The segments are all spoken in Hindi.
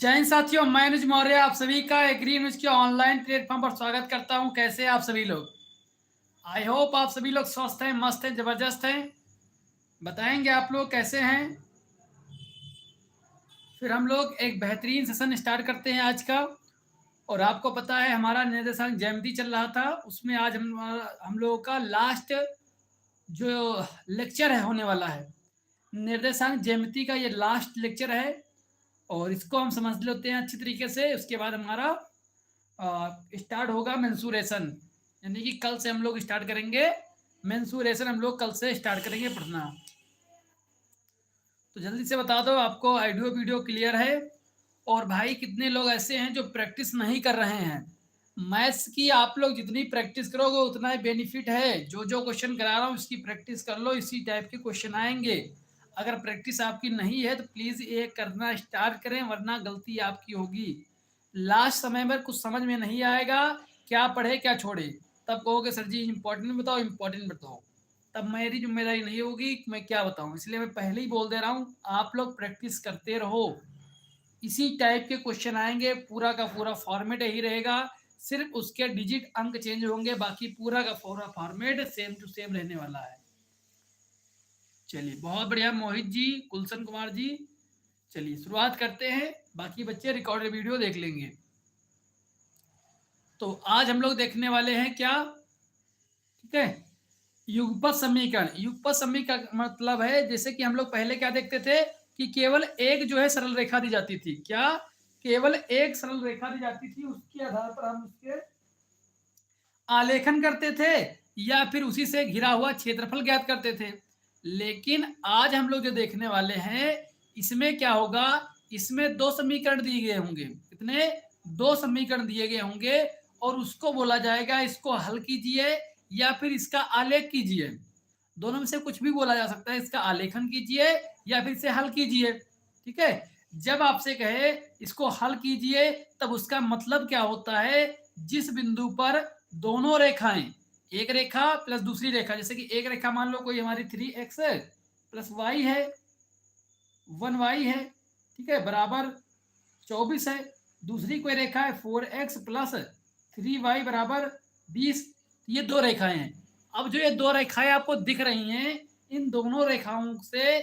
जय हिंद साथियों, मैं अनुज मौर्य आप सभी का एग्री न्यूज के ऑनलाइन प्लेटफॉर्म पर स्वागत करता हूं। कैसे हैं आप सभी लोग? आई होप आप सभी लोग स्वस्थ हैं, मस्त हैं, जबरदस्त हैं। बताएंगे आप लोग कैसे हैं। फिर हम लोग एक बेहतरीन सेशन स्टार्ट करते हैं आज का। और आपको पता है हमारा निर्देशांक जयंती चल रहा था, उसमें आज हम लोगों का लास्ट जो लेक्चर है होने वाला है। निर्देशांक ज्यामिति का ये लास्ट लेक्चर है और इसको हम समझ लेते हैं अच्छी तरीके से। उसके बाद हमारा स्टार्ट होगा मेंसुरेशन, यानी कि कल से हम लोग स्टार्ट करेंगे मेंसुरेशन। हम लोग कल से स्टार्ट करेंगे पढ़ना। तो जल्दी से बता दो आपको ऑडियो वीडियो क्लियर है? और भाई कितने लोग ऐसे हैं जो प्रैक्टिस नहीं कर रहे हैं? मैथ्स की आप लोग जितनी प्रैक्टिस करोगे उतना ही बेनिफिट है। जो जो क्वेश्चन करा रहा हूँ इसकी प्रैक्टिस कर लो, इसी टाइप के क्वेश्चन आएंगे। अगर प्रैक्टिस आपकी नहीं है तो प्लीज़ ये करना स्टार्ट करें, वरना गलती आपकी होगी। लास्ट समय में कुछ समझ में नहीं आएगा, क्या पढ़े क्या छोड़े, तब कहोगे सर जी इंपॉर्टेंट बताओ इंपॉर्टेंट बताओ। तब मेरी जिम्मेदारी नहीं होगी कि मैं क्या बताऊं। इसलिए मैं पहले ही बोल दे रहा हूं, आप लोग प्रैक्टिस करते रहो। इसी टाइप के क्वेश्चन आएंगे, पूरा का पूरा फॉर्मेट यही रहेगा, सिर्फ उसके डिजिट अंक चेंज होंगे, बाकी पूरा का पूरा फॉर्मेट सेम टू सेम रहने वाला है। चलिए बहुत बढ़िया मोहित जी, गुलशन कुमार जी। चलिए शुरुआत करते हैं, बाकी बच्चे रिकॉर्डेड वीडियो देख लेंगे। तो आज हम लोग देखने वाले हैं क्या, ठीक है, युगपत समीकरण। युगपत समीकरण का मतलब है, जैसे कि हम लोग पहले क्या देखते थे कि केवल एक जो है सरल रेखा दी जाती थी। क्या? केवल एक सरल रेखा दी जाती थी, उसके आधार पर हम उसके आलेखन करते थे या फिर उसी से घिरा हुआ क्षेत्रफल ज्ञात करते थे। लेकिन आज हम लोग जो देखने वाले हैं इसमें क्या होगा, इसमें दो समीकरण दिए गए होंगे। कितने? दो समीकरण दिए गए होंगे और उसको बोला जाएगा इसको हल कीजिए या फिर इसका आलेख कीजिए। दोनों में से कुछ भी बोला जा सकता है, इसका आलेखन कीजिए या फिर इसे हल कीजिए। ठीक है, जब आपसे कहे इसको हल कीजिए तब उसका मतलब क्या होता है, जिस बिंदु पर दोनों रेखाएं, एक रेखा प्लस दूसरी रेखा, जैसे कि एक रेखा मान लो कोई हमारी 3x प्लस वाई है, 1y है, ठीक है, बराबर 24 है। दूसरी कोई रेखा है 4x प्लस 3y बराबर 20। ये दो रेखाएं हैं। अब जो ये दो रेखाएं आपको दिख रही हैं, इन दोनों रेखाओं से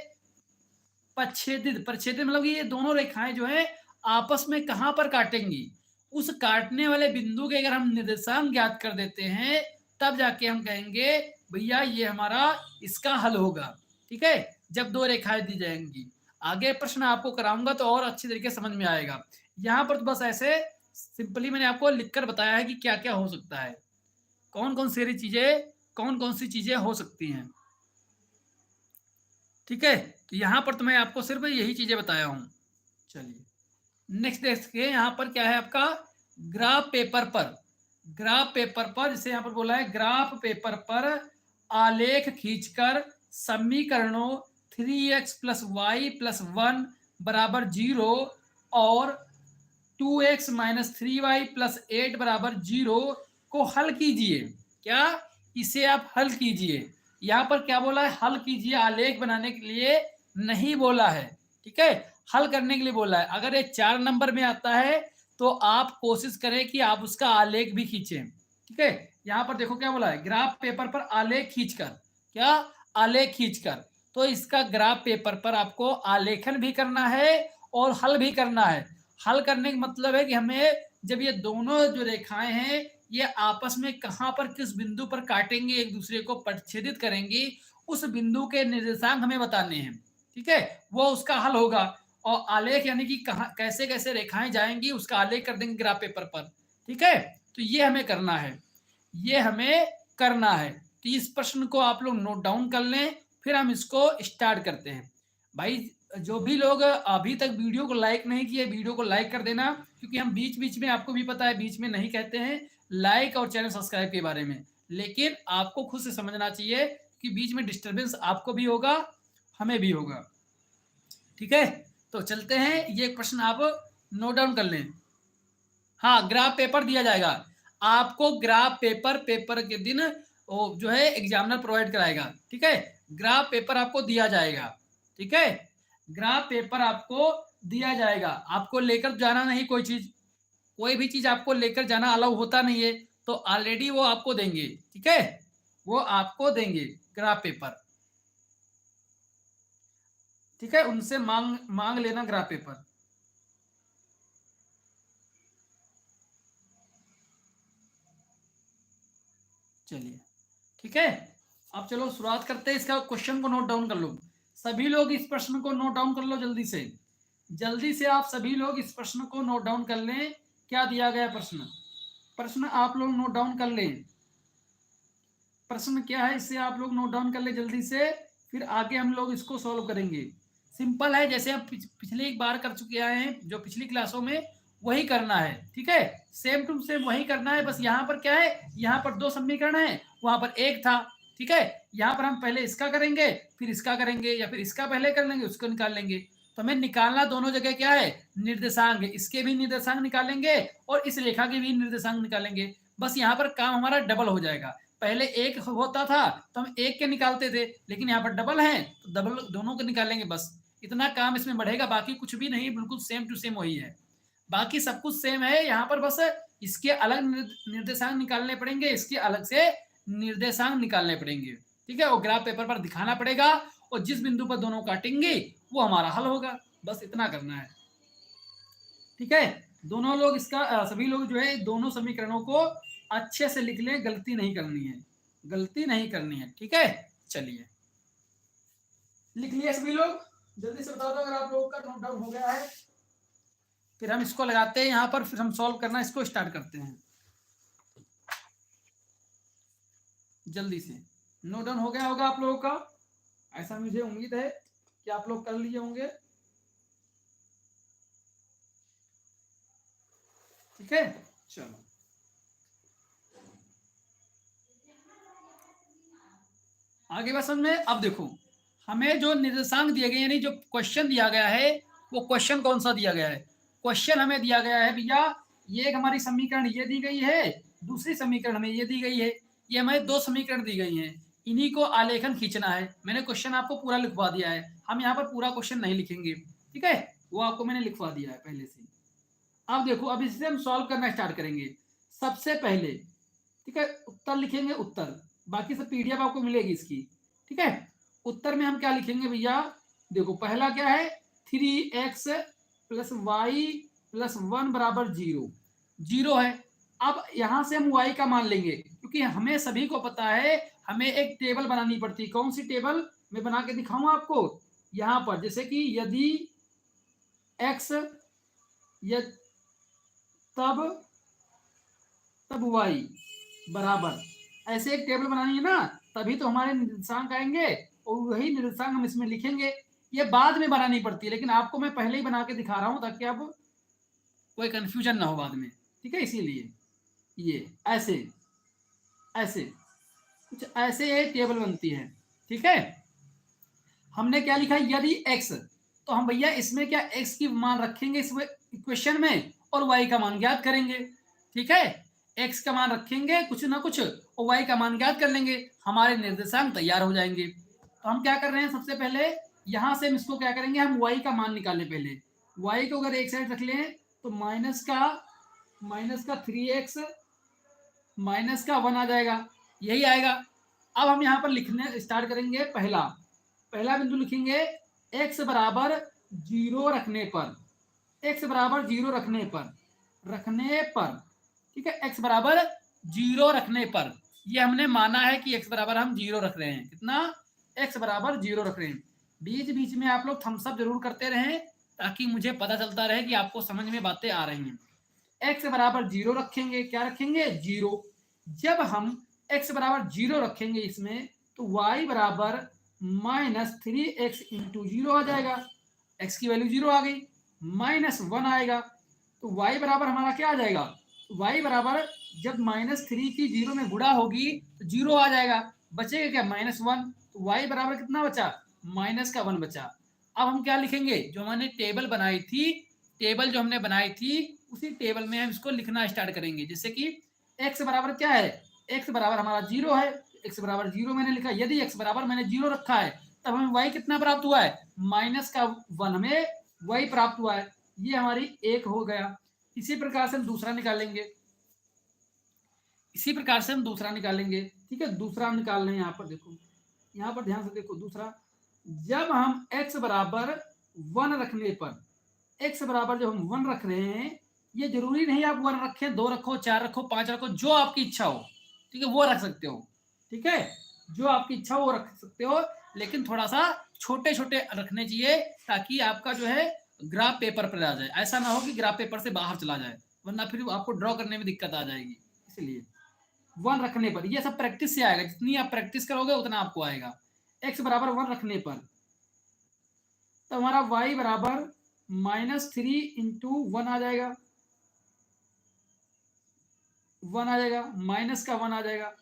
प्रच्छेदित, प्रच्छेदित मतलब कि ये दोनों रेखाएं जो है आपस में कहां पर काटेंगी, उस काटने वाले बिंदु के अगर हम निर्देशांक ज्ञात कर देते हैं तब जाके हम कहेंगे भैया ये हमारा इसका हल होगा। ठीक है, जब दो रेखाएं दी जाएंगी। आगे प्रश्न आपको कराऊंगा तो और अच्छी तरीके से समझ में आएगा। यहां पर तो बस ऐसे सिंपली मैंने आपको लिखकर बताया है कि क्या क्या हो सकता है, कौन कौन सी चीजें, कौन कौन सी चीजें हो सकती हैं। ठीक है, तो यहां पर तो मैं आपको सिर्फ यही चीजें बताया हूं। चलिए नेक्स्ट देखिए, यहां पर क्या है आपका ग्राफ पेपर पर। ग्राफ पेपर पर, जैसे यहां पर बोला है ग्राफ पेपर पर आलेख खींचकर समीकरणों 3x प्लस वाई प्लस 1 बराबर 0 और 2x माइनस 3y प्लस 8 बराबर 0 को हल कीजिए। क्या? इसे आप हल कीजिए। यहां पर क्या बोला है? हल कीजिए, आलेख बनाने के लिए नहीं बोला है। ठीक है, हल करने के लिए बोला है। अगर ये 4 नंबर में आता है तो आप कोशिश करें कि आप उसका आलेख भी खींचें। ठीक है, यहां पर देखो क्या बोला है, ग्राफ पेपर पर आलेख खींचकर। क्या? आलेख खींचकर। तो इसका ग्राफ पेपर पर आपको आलेखन भी करना है और हल भी करना है। हल करने का मतलब है कि हमें जब ये दोनों जो रेखाएं हैं ये आपस में कहां पर किस बिंदु पर काटेंगे, एक दूसरे को प्रच्छेदित करेंगी, उस बिंदु के निर्देशांक हमें बताने हैं। ठीक है, वो उसका हल होगा। और आलेख यानी कि कहां कैसे कैसे रेखाएं जाएंगी उसका आलेख कर देंगे ग्राफ पेपर पर। ठीक है, तो ये हमें करना है, ये हमें करना है। तो इस प्रश्न को आप लोग नोट डाउन कर लें, फिर हम इसको स्टार्ट करते हैं। भाई जो भी लोग अभी तक वीडियो को लाइक नहीं किए, वीडियो को लाइक कर देना, क्योंकि हम बीच बीच में, आपको भी पता है, बीच में नहीं कहते हैं लाइक और चैनल सब्सक्राइब के बारे में। लेकिन आपको खुद से समझना चाहिए कि बीच में डिस्टरबेंस आपको भी होगा, हमें भी होगा। ठीक है, तो चलते हैं, ये प्रश्न आप नोट डाउन कर लें। हाँ, ग्राफ पेपर दिया जाएगा आपको। ग्राफ पेपर पेपर के दिन वो जो है एग्जामिनर प्रोवाइड कराएगा। ठीक है, ग्राफ पेपर आपको दिया जाएगा। ठीक है, ग्राफ पेपर आपको दिया जाएगा। आपको लेकर जाना नहीं कोई चीज, कोई भी चीज आपको लेकर जाना अलाउ होता नहीं है, तो ऑलरेडी वो आपको देंगे। ठीक है, वो आपको देंगे ग्राफ पेपर। ठीक है, उनसे मांग मांग लेना ग्राफ पेपर। चलिए, ठीक है, अब चलो शुरुआत करते हैं। इसका क्वेश्चन को नोट डाउन कर लो सभी लोग, इस प्रश्न को नोट डाउन कर लो जल्दी से। जल्दी से आप सभी लोग इस प्रश्न को नोट डाउन कर लें। क्या दिया गया प्रश्न, प्रश्न आप लोग नोट डाउन कर लें। प्रश्न क्या है इसे आप लोग नोट डाउन कर ले जल्दी से, फिर आगे हम लोग इसको सॉल्व करेंगे। सिंपल है, जैसे हम पिछली एक बार कर चुके आए हैं, जो पिछली क्लासों में, वही करना है। ठीक है, सेम टू सेम वही करना है। बस यहाँ पर क्या है, यहाँ पर 2 समीकरण है, वहां पर 1 था। ठीक है, यहाँ पर हम पहले इसका करेंगे, फिर इसका करेंगे, या फिर इसका पहले कर लेंगे, उसको निकाल लेंगे। तो हमें निकालना दोनों जगह क्या है, निर्देशांक। इसके भी निर्देशांक निकालेंगे और इस रेखा के भी निर्देशांक निकालेंगे। बस यहाँ पर काम हमारा डबल हो जाएगा। पहले एक होता था तो हम एक के निकालते थे, लेकिन यहाँ पर डबल है तो डबल दोनों के निकालेंगे। बस इतना काम इसमें बढ़ेगा, बाकी कुछ भी नहीं, बिल्कुल सेम टू सेम वही है। बाकी सब कुछ सेम है। यहाँ पर बस इसके अलग निर्देशांक निकालने पड़ेंगे, इसके अलग से निर्देशांक निकालने पड़ेंगे। ठीक है, वो ग्राफ पेपर पर दिखाना पड़ेगा, और जिस बिंदु पर दोनों काटेंगे वो हमारा हल होगा। बस इतना करना है। ठीक है, दोनों लोग इसका सभी लोग जो है दोनों समीकरणों को अच्छे से लिख लें, गलती नहीं करनी है, गलती नहीं करनी है। ठीक है, चलिए लिख लिया सभी लोग, जल्दी से बता दो अगर आप लोगों का नोट डाउन हो गया है। फिर हम इसको लगाते हैं यहाँ पर, फिर हम सॉल्व करना इसको स्टार्ट करते हैं। जल्दी से नोट डाउन हो गया होगा आप लोगों का, ऐसा मुझे उम्मीद है कि आप लोग कर लिए होंगे। ठीक है, चलो आगे बात समझ में। अब देखो, हमें जो निर्देशांक दिए गए, यानी जो क्वेश्चन दिया गया है, वो क्वेश्चन कौन सा दिया गया है। क्वेश्चन हमें दिया गया है भैया, ये एक हमारी समीकरण ये दी गई है, दूसरी समीकरण हमें ये दी गई है, ये हमें 2 समीकरण दी गई हैं, इन्हीं को आलेखन खींचना है। मैंने क्वेश्चन आपको पूरा लिखवा दिया है, हम यहाँ पर पूरा क्वेश्चन नहीं लिखेंगे। ठीक है, वो आपको मैंने लिखवा दिया है पहले से। अब देखो, अब इससे हम सॉल्व करना स्टार्ट करेंगे। सबसे पहले, ठीक है, उत्तर लिखेंगे, उत्तर, बाकी सब पीडीएफ आपको मिलेगी इसकी। ठीक है, उत्तर में हम क्या लिखेंगे भैया, देखो पहला क्या है, 3x + y + 1 = 0, 0 है। अब यहां से हम y का मान लेंगे, क्योंकि हमें सभी को पता है हमें एक टेबल बनानी पड़ती है। कौन सी टेबल, मैं बना के दिखाऊं आपको यहां पर। जैसे कि यदि x तब y बराबर, ऐसे एक टेबल बनानी है ना, तभी तो हमारे निर्देशांक आएंगे, और वही निर्देशांक हम इसमें लिखेंगे। ये बाद में बनानी पड़ती है, लेकिन आपको मैं पहले ही बना के दिखा रहा हूं ताकि अब कोई कंफ्यूजन ना हो बाद में। ठीक है, इसीलिए ये ऐसे ऐसे कुछ ऐसे ये टेबल बनती है। ठीक है, हमने क्या लिखा, यदि x, तो हम भैया इसमें क्या x की मान रखेंगे इस इक्वेशन में, और y का मान ज्ञात करेंगे। ठीक है, x का मान रखेंगे कुछ ना कुछ, और y का मान ज्ञात कर लेंगे, हमारे निर्देशांक तैयार हो जाएंगे। तो हम क्या कर रहे हैं, सबसे पहले यहां से हम इसको क्या करेंगे, हम y का मान निकालने। पहले y को अगर एक साइड रख लें तो माइनस का 3x माइनस का 1 आ जाएगा, यही आएगा। अब हम यहाँ पर लिखने स्टार्ट करेंगे। पहला बिंदु लिखेंगे, x बराबर 0 रखने पर, x बराबर 0 रखने पर, ठीक है, x बराबर 0 रखने पर, ये हमने माना है कि x बराबर हम 0 रख रहे हैं। कितना, x बराबर 0 रख रहे हैं। बीच बीच में आप लोग थम्स अप जरूर करते रहें, ताकि मुझे पता चलता रहे कि आपको समझ में बातें आ रही हैं। x बराबर 0 रखेंगे, क्या रखेंगे, 0। जब हम x बराबर 0 रखेंगे इसमें, तो y बराबर -3x × 0 आ जाएगा। x की वैल्यू 0 आ गई, -1 आएगा, तो y बराबर हमारा क्या आ जाएगा, y बराबर जब -3 की 0 में गुणा होगी तो 0 आ जाएगा, बचेगा क्या, -1, तो y बराबर कितना बचा, -1 बचा। अब हम क्या लिखेंगे, जो हमने टेबल बनाई थी, टेबल जो हमने बनाई थी, उसी टेबल में हम इसको लिखना स्टार्ट करेंगे। जैसे कि x बराबर क्या है, x बराबर हमारा 0 है, x बराबर 0 मैंने लिखा। यदि x बराबर मैंने 0 रखा है, तब हमें y कितना प्राप्त हुआ है, -1 हमें y प्राप्त हुआ है, ये हमारी एक हो गया। इसी प्रकार से हम दूसरा निकालेंगे, इसी प्रकार से हम दूसरा निकालेंगे। ठीक है, दूसरा हम निकाल रहे हैं। यहाँ पर देखो, यहाँ पर ध्यान से देखो, दूसरा जब हम x बराबर 1 रखने पर, x बराबर जब हम 1 रख रहे हैं, ये जरूरी नहीं आप 1 रखें, 2 रखो, 4 रखो, 5 रखो, जो आपकी इच्छा हो, ठीक है, वो रख सकते हो। ठीक है, जो आपकी इच्छा हो वो रख सकते हो, लेकिन थोड़ा सा छोटे छोटे रखने चाहिए, ताकि आपका जो है ग्राफ पेपर पर आ जाए। ऐसा ना हो कि ग्राफ पेपर से बाहर चला जाए, वरना फिर आपको ड्रॉ करने में दिक्कत आ जाएगी। इसलिए 1 रखने पर, ये सब प्रैक्टिस से आएगा, जितनी आप प्रैक्टिस करोगे उतना आपको आएगा। x बराबर 1 रखने पर, तो हमारा y बराबर -3 इंटू 1 आ जाएगा, 1 आ जाएगा, माइनस का 1 आ जाएगा।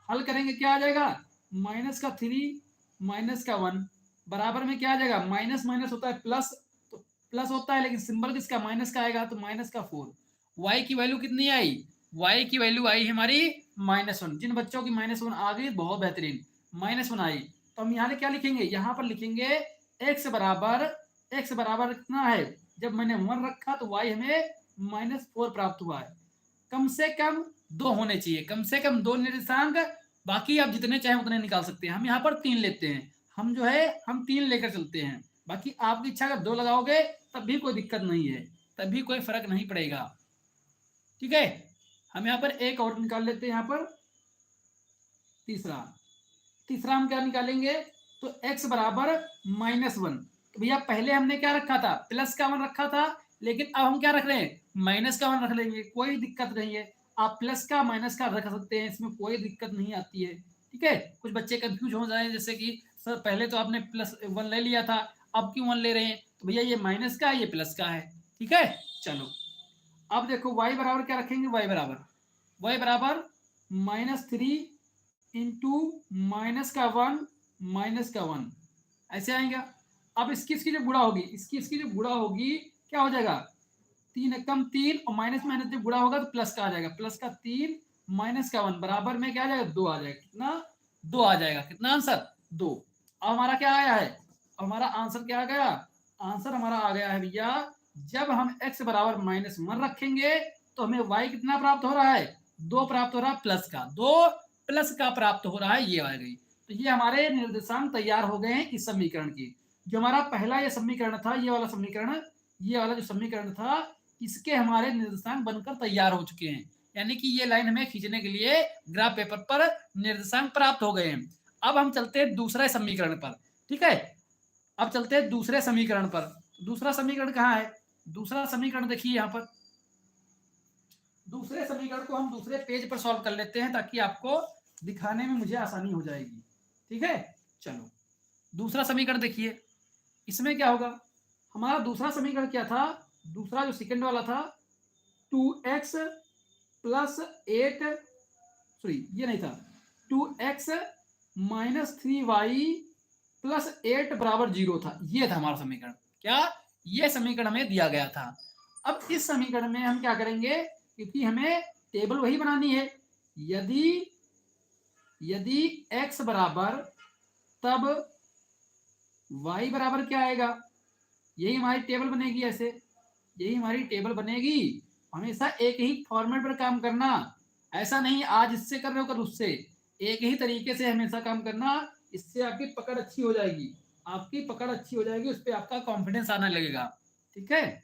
हल करेंगे, क्या आ जाएगा, -3 -1 बराबर में क्या आ जाएगा, माइनस माइनस होता है प्लस, तो प्लस होता है, लेकिन सिंबल किसका, माइनस का आएगा, तो -4। y की वैल्यू कितनी आई, y की वैल्यू आई हमारी -1। जिन बच्चों की -1 आ गई, बहुत बेहतरीन, -1 आई, तो हम यहाँ क्या लिखेंगे, यहाँ पर लिखेंगे x बराबर, कितना है, जब मैंने 1 रखा तो y हमें -4 प्राप्त हुआ है। कम से कम 2 होने चाहिए, कम से कम 2 निर्देशांक, बाकी आप जितने चाहें उतने निकाल सकते हैं। हम यहाँ पर 3 लेते हैं, हम जो है हम 3 लेकर चलते हैं, बाकी आपकी इच्छा, अगर 2 लगाओगे तब भी कोई दिक्कत नहीं है, तब भी कोई फर्क नहीं पड़ेगा। ठीक है, हम यहाँ पर एक और निकाल लेते हैं। यहाँ पर तीसरा, तीसरा हम क्या निकालेंगे, तो x बराबर -1। तो भैया पहले हमने क्या रखा था, +1 रखा था, लेकिन अब हम क्या रख रहे हैं, -1 रख लेंगे, कोई दिक्कत नहीं है। आप प्लस का माइनस का रख सकते हैं, इसमें कोई दिक्कत नहीं आती है। ठीक है, कुछ बच्चे कंफ्यूज हो जाए, जैसे कि सर पहले तो आपने +1 ले लिया था, अब क्यों 1 ले रहे हैं, तो भैया ये माइनस का है, ये प्लस का है। ठीक है, चलो अब देखो y बराबर क्या रखेंगे, y बराबर -3 इंटू -1 ऐसे आएगा। अब इसकी इसकी जो गुणा होगी, इसकी जो गुणा होगी, क्या हो जाएगा, 3 एकम 3, और माइनस माइनस जब गुणा होगा तो प्लस का आ जाएगा, +3 -1 बराबर में क्या आ जाएगा, 2 आ जाएगा। कितना, 2 आ जाएगा। कितना आंसर, 2। अब हमारा क्या आया है, हमारा आंसर क्या आ गया, आंसर हमारा आ गया है भैया, जब हम x बराबर -1 रखेंगे तो हमें y कितना प्राप्त हो रहा है, 2 प्राप्त हो रहा है, प्लस का 2 प्लस का प्राप्त हो रहा है, ये आ गई। तो ये हमारे निर्देशांक तैयार हो गए हैं इस समीकरण की। जो हमारा पहला ये समीकरण था, ये वाला समीकरण, ये वाला जो समीकरण था, इसके हमारे निर्देशांक बनकर तैयार हो चुके हैं, यानी कि ये लाइन हमें खींचने के लिए ग्राफ पेपर पर निर्देशांक प्राप्त हो गए हैं। अब हम चलते हैं दूसरे समीकरण पर। ठीक है, अब चलते हैं दूसरे समीकरण पर। दूसरा समीकरण कहाँ है, दूसरा समीकरण देखिए यहाँ पर, दूसरे समीकरण को हम दूसरे पेज पर सॉल्व कर लेते हैं, ताकि आपको दिखाने में मुझे आसानी हो जाएगी। ठीक है, चलो दूसरा समीकरण देखिए, इसमें क्या होगा, हमारा दूसरा समीकरण क्या था, दूसरा जो सेकंड वाला था, 2x प्लस 8, सॉरी ये नहीं था, 2x -3y प्लस 8 बराबर 0 था, ये था हमारा समीकरण। क्या, ये समीकरण हमें दिया गया था। अब इस समीकरण में हम क्या करेंगे, क्योंकि हमें टेबल वही बनानी है, यदि यदि x बराबर, तब y बराबर क्या आएगा, यही हमारी टेबल बनेगी, ऐसे यही हमारी टेबल बनेगी। हमेशा एक ही फॉर्मेट पर काम करना, ऐसा नहीं आज इससे कर रहे हो कल उससे, एक ही तरीके से हमेशा काम करना, इससे आपकी पकड़ अच्छी हो जाएगी, आपकी पकड़ अच्छी हो जाएगी, उस पर आपका कॉन्फिडेंस आने लगेगा। ठीक है,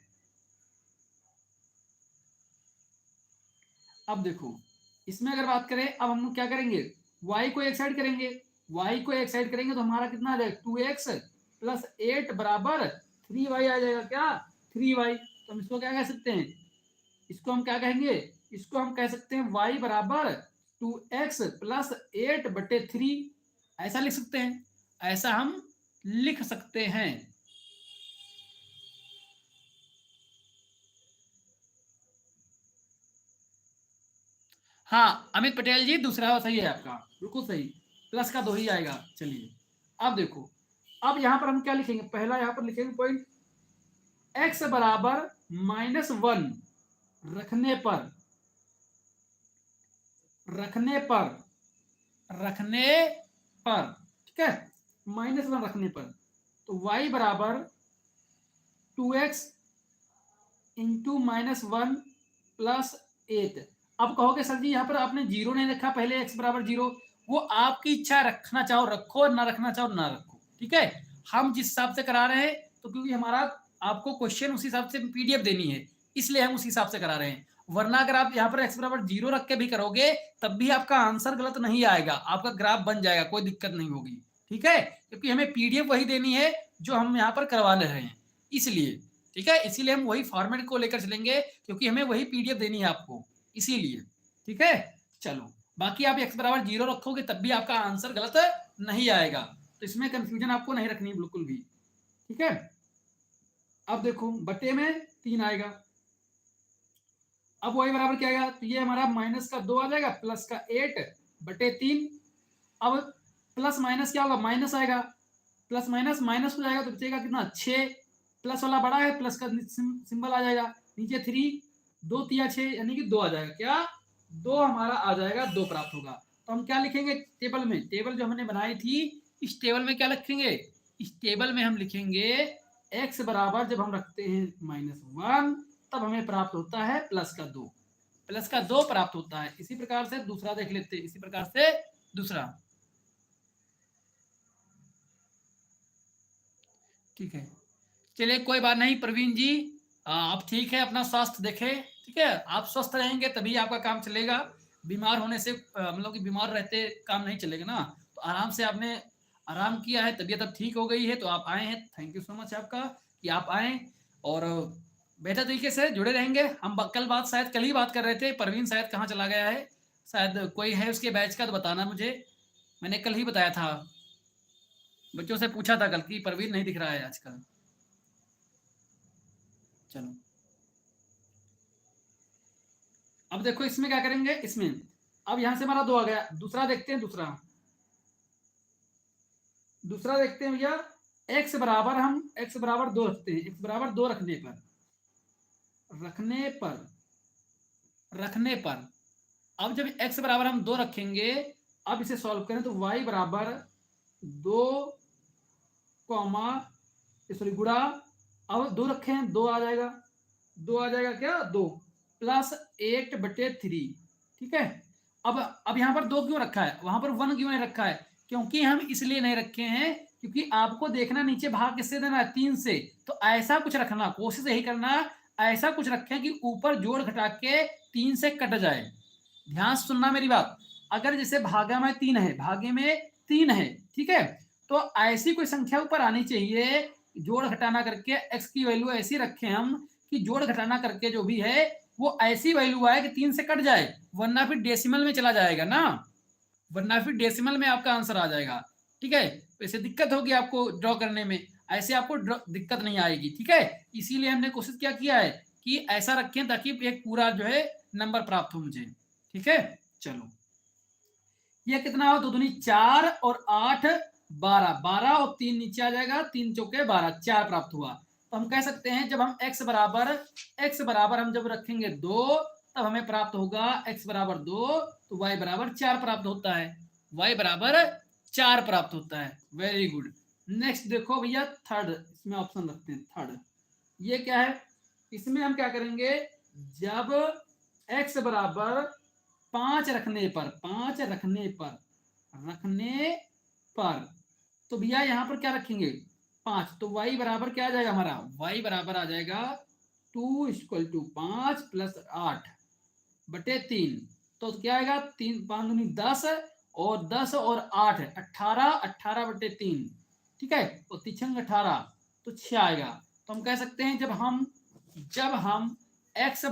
अब देखो, इसमें अगर बात करें, अब हम लोग क्या करेंगे, y को एक साइड करेंगे, y को एक साइड करेंगे तो हमारा कितना आ जाएगा, 2x प्लस 8 बराबर 3y आ जाएगा। क्या, 3y, तो हम इसको क्या कह सकते हैं, इसको हम क्या कहेंगे, इसको हम कह सकते हैं y बराबर 2x प्लस 8/3, ऐसा लिख सकते हैं, ऐसा हम लिख सकते हैं। हाँ अमित पटेल जी, दूसरा सही है आपका, बिल्कुल सही, प्लस का 2 ही आएगा। चलिए अब देखो, अब यहां पर हम क्या लिखेंगे, पहला यहां पर लिखेंगे पॉइंट, x बराबर -1 रखने पर, रखने पर, रखने पर, ठीक है, -1 रखने पर, तो y बराबर 2x इंटू -1 प्लस 8। अब कहोगे सर जी यहाँ पर आपने जीरो नहीं रखा पहले, x बराबर 0। वो आपकी इच्छा है, रखना चाहो रखो, ना रखना चाहो ना रखो, ठीक है। हम जिस हिसाब से करा रहे हैं, तो क्योंकि हमारा आपको क्वेश्चन उस हिसाब से पीडीएफ देनी है, इसलिए हम उस हिसाब से करा रहे हैं। वरना अगर आप यहाँ पर x बराबर 0 रख के भी करोगे तब भी आपका आंसर गलत नहीं आएगा, आपका ग्राफ बन जाएगा, कोई दिक्कत नहीं होगी, ठीक है। क्योंकि हमें पीडीएफ वही देनी है जो हम यहाँ पर करवा ले रहे हैं, इसलिए, ठीक है। इसीलिए हम वही फॉर्मेट को लेकर चलेंगे, क्योंकि हमें वही पीडीएफ देनी है आपको, इसीलिए, ठीक है। चलो, बाकी आप x बराबर 0 रखोगे तब भी आपका आंसर गलत नहीं आएगा, तो इसमें कंफ्यूजन आपको नहीं रखनी बिल्कुल भी, ठीक है। अब देखो बटे में 3 आएगा, अब y बराबर क्या आएगा, तो ये हमारा -2 आ जाएगा, +8 बटे 3। अब प्लस माइनस क्या होगा, माइनस आएगा, प्लस माइनस माइनस हो जाएगा, तो बचेगा कितना 6। प्लस वाला बड़ा है, प्लस का सिंबल आ जाएगा, नीचे 3, 2 तिया 6 यानी कि 2 आ जाएगा, क्या 2 हमारा आ जाएगा, 2 प्राप्त होगा। तो हम क्या लिखेंगे टेबल में, टेबल जो हमने बनाई थी, इस टेबल में क्या लिखेंगे, इस टेबल में हम लिखेंगे x बराबर जब हम रखते हैं -1 तब हमें प्राप्त होता है +2, +2 प्राप्त होता है। इसी प्रकार से दूसरा देख लेते हैं, इसी प्रकार से दूसरा, ठीक है। चलिए कोई बात नहीं प्रवीण जी, आप ठीक है, अपना स्वास्थ्य देखें, ठीक है। आप स्वस्थ रहेंगे तभी आपका काम चलेगा, बीमार होने से मतलब कि बीमार रहते काम नहीं चलेगा ना। तो आराम से आपने आराम किया है, तबीयत अब ठीक हो गई है, तो आप आए हैं, थैंक यू सो मच आपका कि आप आए, और बेहतर तरीके से जुड़े रहेंगे। हम कल बात शायद कल ही बात कर रहे थे, परवीन शायद कहाँ चला गया है, शायद कोई है उसके बैच का तो बताना मुझे, मैंने कल ही बताया था, बच्चों से पूछा था कल कि परवीन नहीं दिख रहा है आजकल। चलो, अब देखो इसमें क्या करेंगे, इसमें अब यहां से हमारा 2 आ गया, दूसरा देखते हैं, दूसरा देखते हैं भैया। x बराबर हम x बराबर 2 रखते हैं, x बराबर 2 रखने पर अब जब x बराबर हम 2 रखेंगे, अब इसे सॉल्व करें तो y बराबर 2 कॉमा सॉरी गुणा, अब 2 रखे हैं, 2 आ जाएगा, 2 आ जाएगा, क्या 2 +8 बटे 3, ठीक है। अब यहाँ पर 2 क्यों रखा है, वहां पर 1 क्यों नहीं रखा है, क्योंकि हम इसलिए नहीं रखे हैं क्योंकि आपको देखना नीचे भाग किससे देना है, 3 से, तो ऐसा कुछ रखना, कोशिश यही करना ऐसा कुछ रखें कि ऊपर जोड़ घटा के 3 से कट जाए। ध्यान सुनना मेरी बात, अगर जैसे भागा में 3 है, भागे में 3 है, ठीक है, तो ऐसी कोई संख्या ऊपर आनी चाहिए, जोड़ घटाना करके x की वैल्यू ऐसी रखें हम कि जोड़ घटाना करके जो भी है वो ऐसी वैल्यू आए कि 3 से कट जाए, वरना फिर डेसिमल में चला जाएगा ना, वरना फिर डेसिमल में आपका आंसर आ जाएगा, ठीक है। तो इससे दिक्कत होगी आपको ड्रॉ करने में, ऐसे आपको दिक्कत नहीं आएगी, ठीक है। इसीलिए हमने कोशिश क्या किया है कि ऐसा रखें ताकि एक पूरा जो है नंबर प्राप्त हो मुझे, ठीक है। चलो, ये कितना हो, 2 दूनी 4 और 8 12, 12 और 3 नीचे आ जाएगा, 3 चौके 12, 4 प्राप्त हुआ। तो हम कह सकते हैं जब हम x बराबर हम जब रखेंगे 2 तब हमें प्राप्त होगा x बराबर 2, तो y बराबर 4 प्राप्त होता है, y बराबर 4 प्राप्त होता है, वेरी गुड। नेक्स्ट देखो भैया थर्ड, इसमें ऑप्शन रखते हैं थर्ड, ये क्या है, इसमें हम क्या करेंगे, जब x बराबर 5 रखने पर तो भैया यहाँ पर क्या रखेंगे 5, तो y बराबर क्या आ जाएगा हमारा, y बराबर आ जाएगा 2 = 5 + 8 बटे 3, तो क्या आएगा 3 5 दूनी 10 और 10 और 8 18, 18 बटे 3, ठीक है, और 3 18 तो 6 आएगा। तो हम कह सकते हैं जब हम x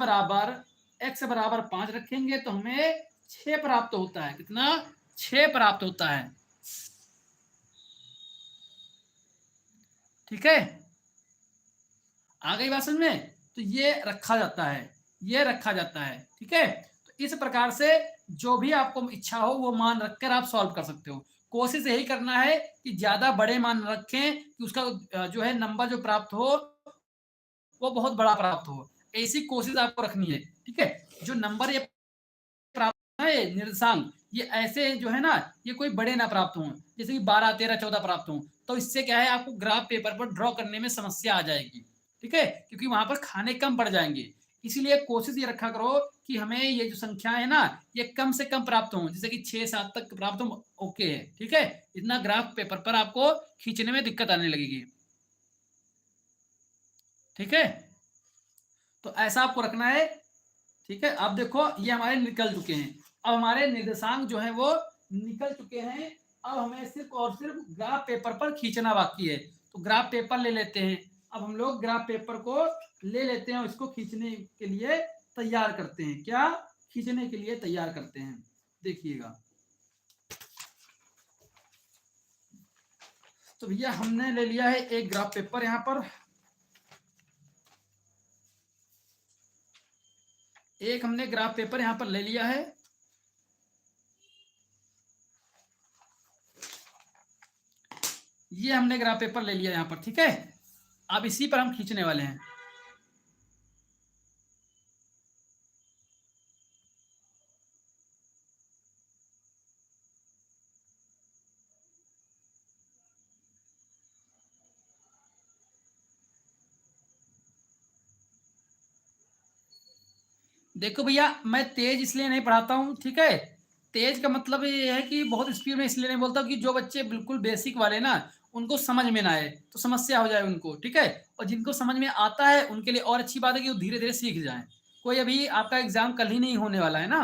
बराबर 5 रखेंगे तो हमें 6 प्राप्त होता है, कितना 6 प्राप्त होता है, ठीक है। आ गई बात समझ में, तो ये रखा जाता है, ठीक है। तो इस प्रकार से जो भी आपको इच्छा हो वो मान रखकर आप सॉल्व कर सकते हो। कोशिश यही करना है कि ज्यादा बड़े मान रखें कि उसका जो है नंबर जो प्राप्त हो वो बहुत बड़ा प्राप्त हो, ऐसी कोशिश आपको रखनी है, ठीक है। जो नंबर ये प्राप्त है निर्देशांक, ये ऐसे जो है ना, ये कोई बड़े ना प्राप्त हों, जैसे कि 12 13 14 प्राप्त हों, तो इससे क्या है आपको ग्राफ पेपर पर ड्रॉ करने में समस्या आ जाएगी, ठीक है, क्योंकि वहां पर खाने कम पड़ जाएंगे। इसीलिए कोशिश ये रखा करो कि हमें ये जो संख्या है ना, ये कम से कम प्राप्त हो, जैसे कि 6-7 तक प्राप्त हो, ओके है। ठीक है, इतना ग्राफ पेपर पर आपको खींचने में दिक्कत आने लगेगी। ठीक है, तो ऐसा आपको रखना है। ठीक है, अब देखो ये हमारे निकल चुके हैं। अब हमारे निर्देशांक जो है वो निकल चुके हैं। अब हमें सिर्फ और सिर्फ ग्राफ पेपर पर खींचना बाकी है। तो ग्राफ पेपर ले लेते हैं। अब हम लोग ग्राफ पेपर को ले लेते हैं और इसको खींचने के लिए तैयार करते हैं। क्या खींचने के लिए तैयार करते हैं, देखिएगा। तो भैया हमने ले लिया है एक ग्राफ पेपर, यहां पर एक हमने ग्राफ पेपर यहां पर ले लिया है। ये हमने ग्राफ पेपर ले लिया यहां पर। ठीक है, अब इसी पर हम खींचने वाले हैं। देखो भैया, मैं तेज इसलिए नहीं पढ़ाता हूँ। ठीक है, तेज का मतलब ये है कि बहुत स्पीड में इसलिए नहीं बोलता कि जो बच्चे बिल्कुल बेसिक वाले ना, उनको समझ में ना आए तो समस्या हो जाए उनको। ठीक है, और जिनको समझ में आता है उनके लिए और अच्छी बात है कि वो धीरे धीरे सीख जाएं। कोई अभी आपका एग्जाम कल ही नहीं होने वाला है ना,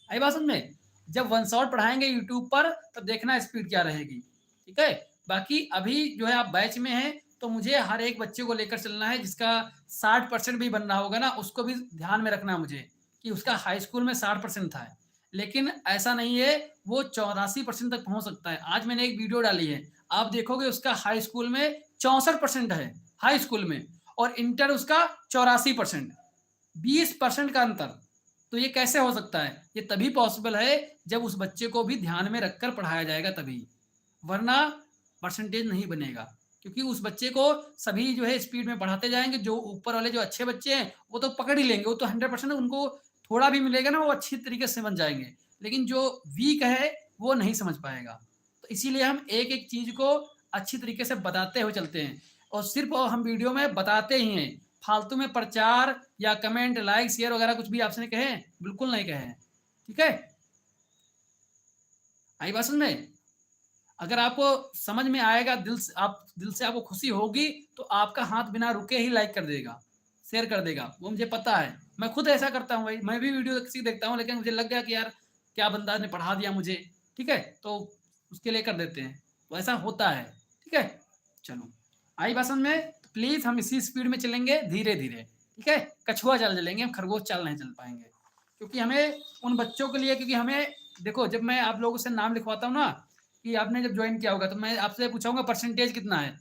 आई बात समझ में। जब वन शॉट पढ़ाएंगे यूट्यूब पर तब देखना स्पीड क्या रहेगी। ठीक है, बाकी अभी जो है आप बैच में हैं, तो मुझे हर एक बच्चे को लेकर चलना है। जिसका 60% भी बनना होगा ना, उसको भी ध्यान में रखना है मुझे कि उसका हाई स्कूल में 60% था, लेकिन ऐसा नहीं है, वो 84% तक पहुंच सकता है। आज मैंने एक वीडियो डाली है, आप देखोगे उसका हाई स्कूल में 64% है हाई स्कूल में, और इंटर उसका 84%। 20% का अंतर। तो ये कैसे हो सकता है? ये तभी पॉसिबल है जब उस बच्चे को भी ध्यान में रखकर पढ़ाया जाएगा तभी, वरना परसेंटेज नहीं बनेगा। क्योंकि उस बच्चे को सभी जो है स्पीड में पढ़ाते जाएंगे, जो ऊपर वाले जो अच्छे बच्चे हैं वो तो पकड़ ही लेंगे, वो तो 100% उनको थोड़ा भी मिलेगा ना वो अच्छी तरीके से समझ जाएंगे, लेकिन जो वीक है वो नहीं समझ पाएगा। तो इसीलिए हम एक एक चीज को अच्छी तरीके से बताते हुए चलते हैं, और सिर्फ हम वीडियो में बताते ही हैं। फालतू में प्रचार या कमेंट लाइक शेयर वगैरह कुछ भी आपसे कहे, बिल्कुल नहीं कहे। ठीक है, आई बात समझ में। अगर आपको समझ में आएगा, दिल से आपको खुशी होगी, तो आपका हाथ बिना रुके ही लाइक कर देगा, शेयर कर देगा, वो मुझे पता है। मैं खुद ऐसा करता हूँ भाई, मैं भी वीडियो किसी देखता हूँ, लेकिन मुझे लग गया कि यार क्या बंदा ने पढ़ा दिया मुझे। ठीक है, तो उसके लिए कर देते हैं, तो ऐसा होता है। ठीक है, चलो आई बात समझ में। प्लीज हम इसी स्पीड में चलेंगे, धीरे धीरे। ठीक है, कछुआ चाल चलेंगे, हम खरगोश चाल नहीं चल पाएंगे। क्योंकि हमें उन बच्चों के लिए, क्योंकि हमें देखो, जब मैं आप लोगों से नाम लिखवाता हूँ ना, कि आपने जब ज्वाइन किया होगा, तो मैं आपसे पूछाऊंगा परसेंटेज कितना है,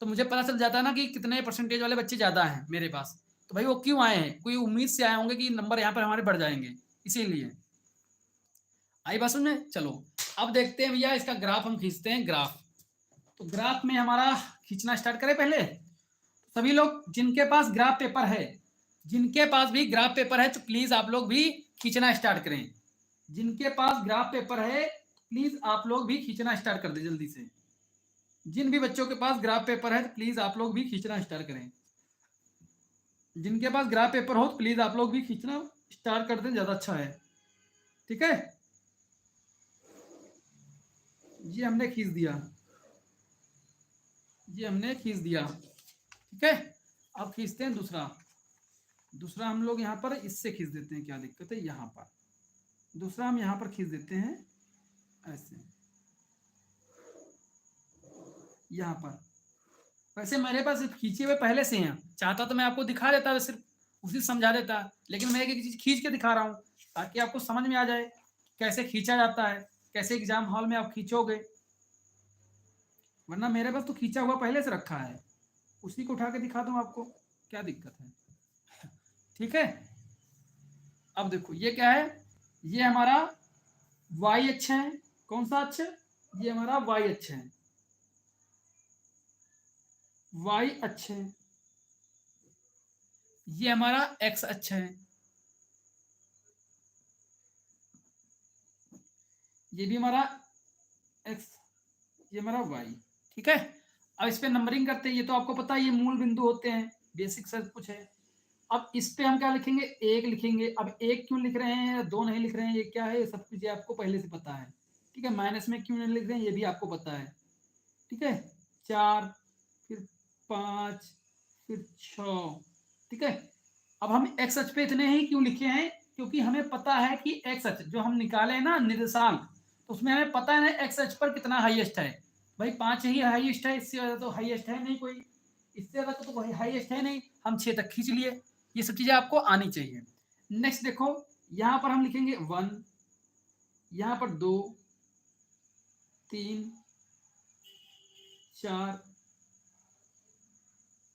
तो मुझे पता चल जाता है ना कि कितने परसेंटेज वाले बच्चे ज़्यादा हैं मेरे पास। तो भाई वो क्यों आए हैं? कोई उम्मीद से आए होंगे कि नंबर यहाँ पर हमारे बढ़ जाएंगे, इसीलिए। आई बात सुनने, चलो अब देखते हैं भैया, इसका ग्राफ हम खींचते हैं। ग्राफ, तो ग्राफ में हमारा खींचना स्टार्ट करें पहले। सभी लोग जिनके पास ग्राफ पेपर है, जिनके पास भी ग्राफ पेपर है, तो प्लीज आप लोग भी खींचना स्टार्ट करें। जिनके पास ग्राफ पेपर है, प्लीज आप लोग भी खींचना स्टार्ट कर दें जल्दी से। जिन भी बच्चों के पास ग्राफ पेपर है, तो प्लीज आप लोग भी खींचना स्टार्ट करें। जिनके पास ग्राफ पेपर हो, तो प्लीज आप लोग भी खींचना स्टार्ट कर दें, ज्यादा अच्छा है। ठीक है, ये हमने खींच दिया, ये हमने खींच दिया। ठीक है, अब खींचते हैं दूसरा। दूसरा हम लोग यहाँ पर इससे खींच देते हैं, क्या दिक्कत है? यहाँ पर दूसरा हम यहाँ पर खींच देते हैं, ऐसे यहाँ पर। वैसे मेरे पास खींचे हुए पहले से हैं, चाहता तो मैं आपको दिखा देता, सिर्फ उसी समझा देता, लेकिन मैं एक एक चीज खींच के दिखा रहा हूँ ताकि आपको समझ में आ जाए कैसे खींचा जाता है, कैसे एग्जाम हॉल में आप खींचोगे। वरना मेरे पास तो खींचा हुआ पहले से रखा है, उसी को उठा के दिखा दूँ आपको, क्या दिक्कत है? ठीक है, अब देखो ये क्या है, ये हमारा वाई अक्ष है। कौन सा अक्ष? ये हमारा वाई अक्ष है, वाई अक्ष है। ये हमारा एक्स अक्ष है, ये भी हमारा एक्स, ये हमारा वाई। ठीक है, अब इस पे नंबरिंग करते हैं। ये तो आपको पता है, ये मूल बिंदु होते हैं। बेसिक सब कुछ है। अब इस पे हम क्या लिखेंगे, 1 लिखेंगे। अब 1 क्यों लिख रहे हैं, 2 नहीं लिख रहे हैं, ये क्या है, ये सब कुछ ये आपको पहले से पता है, ठीक है। माइनस में क्यों नहीं लिख रहे हैं, ये भी आपको पता है, ठीक है। 4, फिर 5, फिर 6, ठीक है। अब हम एक्स अक्ष पे इतने ही क्यों लिखे हैं, क्योंकि हमें पता है कि एक्स अक्ष जो हम निकाले हैं ना निर्देशांक, तो उसमें हमें पता है ना एक्स अक्ष पर कितना हाईएस्ट है। भाई 5 ही हाईएस्ट है, इससे ज़्यादा तो हाईएस्ट है नहीं कोई, इससे ज़्यादा तो कोई हाईएस्ट है नहीं, हम 6 तक खींच लिए। ये सब चीज़ें आपको आनी चाहिए। नेक्स्ट देखो, यहाँ पर हम लिखेंगे 1, यहाँ पर 2, 3, 4,